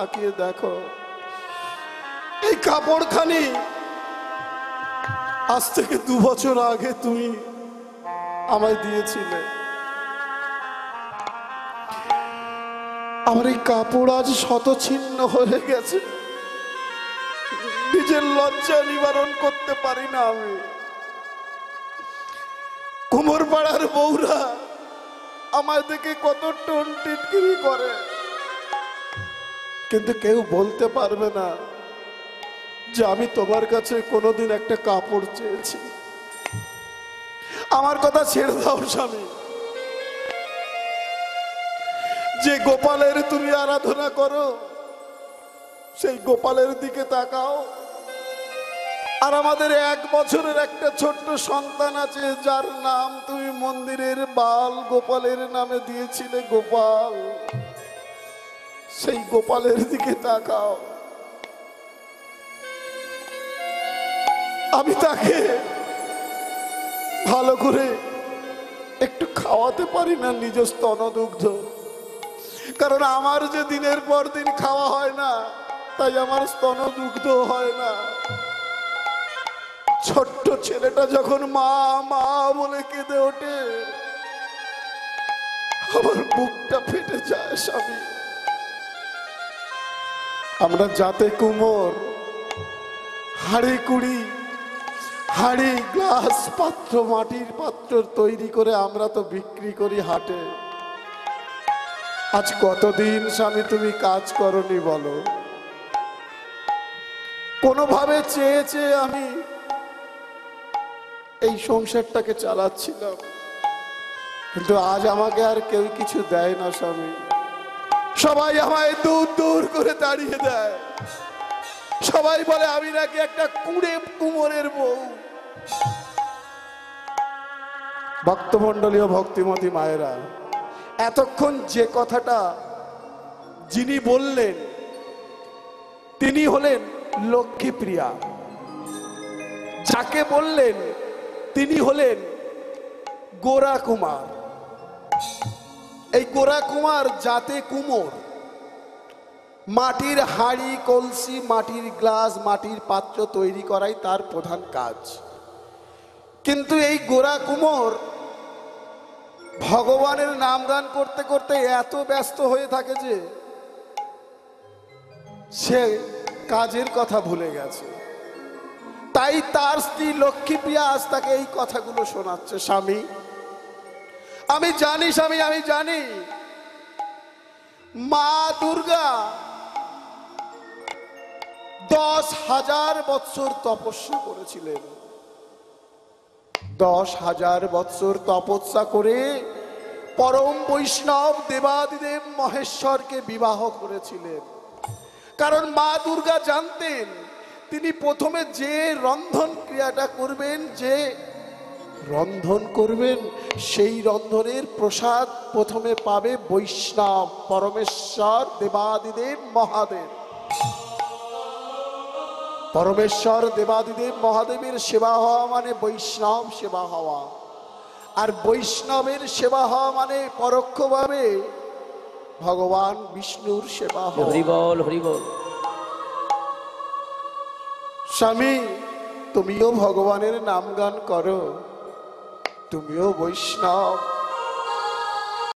তাকিয়ে দেখো, এই কাপড়খানি আজ থেকে 2 বছর আগে তুমি আমায় দিয়েছিলে। আমার এই কাপড় আজ শতছিন্ন হয়ে গেছে, নিজের লজ্জা নিবারণ করতে পারি না আমি। কুমোর পাড়ার বউরা আমায় দেখে কত টোন টিটকিরি করে, কিন্তু কেউ বলতে পারবে না যে আমি তোমার কাছে কোনোদিন একটা কাপড় চেয়েছি। আমার কথা ছেড়ে দাও স্বামী, যে গোপালের তুমি আরাধনা করো সেই গোপালের দিকে তাকাও। আর আমাদের 1 বছরের একটা ছোট্ট সন্তান আছে যার নাম তুমি মন্দিরের বাল গোপালের নামে দিয়েছিলে গোপাল, সেই গোপালের দিকে তাকাও। আমি তাকে ভালো করে একটু খাওয়াতে পারি না নিজ স্তনদুগ্ধ, কারণ আমার যে দিনের পর দিন খাওয়া হয় না তাই আমার স্তনদুগ্ধ হয় না। ছোট্ট ছেলেটা যখন মা মা বলে কেঁদে ওঠে আমার বুকটা ফেটে যায় স্বামী। আমরা যাতে কুমোর হাড়ি কুড়ি হাড়ি গ্লাস পাত্র মাটির পাত্র তৈরি করে আমরা তো বিক্রি করি হাটে। আজ কতদিন স্বামী তুমি কাজ করনি বলো? কোনোভাবে চেয়ে চেয়ে আমি এই সংসারটাকে চালাচ্ছিলাম, কিন্তু আজ আমাকে আর কেউ কিছু দেয় না স্বামী। সবাই আমায় দূর দূর করে তাড়িয়ে দেয়, সবাই বলে আমি নাকি একটা কুঁড়ে কুমোরের বউ। ভক্তমণ্ডলী ও ভক্তিমতী মায়েরা, এতক্ষণ যে কথাটা যিনি বললেন তিনি হলেন লক্ষ্মীপ্রিয়া, যাকে বললেন তিনি হলেন গোরা কুমার। এই গোরা কুমার জাতে কুমোর, মাটির হাঁড়ি কলসি মাটির গ্লাস মাটির পাত্র তৈরি করাই তার প্রধান কাজ। কিন্তু এই গোরা কুমোর ভগবানের নাম গান করতে করতে এত ব্যস্ত হয়ে থাকে যে সে কাজের কথা ভুলে গেছে। তাই তার স্ত্রী লক্ষ্মীপ্রিয়া আজ তাকে এই কথাগুলো শোনাচ্ছে। স্বামী আমি জানি, স্বামী আমি জানি, মা দুর্গা 10,000 বৎসর তপস্যা করেছিলেন। 10,000 বৎসর তপস্যা করে পরম বৈষ্ণব দেবাদিদেব মহেশ্বরকে বিবাহ করেছিলেন। কারণ মা দুর্গা জানতেন তিনি প্রথমে যে রন্ধন ক্রিয়াটা করবেন, যে রন্ধন করবেন, সেই রন্ধনের প্রসাদ প্রথমে পাবে বৈষ্ণব পরমেশ্বর দেবাদিদেব মহাদেব। পরমেশ্বর দেবাদিদেব মহাদেবের সেবা হওয়া মানে বৈষ্ণব সেবা হওয়া, আর বৈষ্ণবের সেবা হওয়া মানে পরোক্ষভাবে ভগবান বিষ্ণুর সেবা হওয়া। হরি বল হরি বল। স্বামী তুমিও ভগবানের নাম গান করো, তুমিও বৈষ্ণব।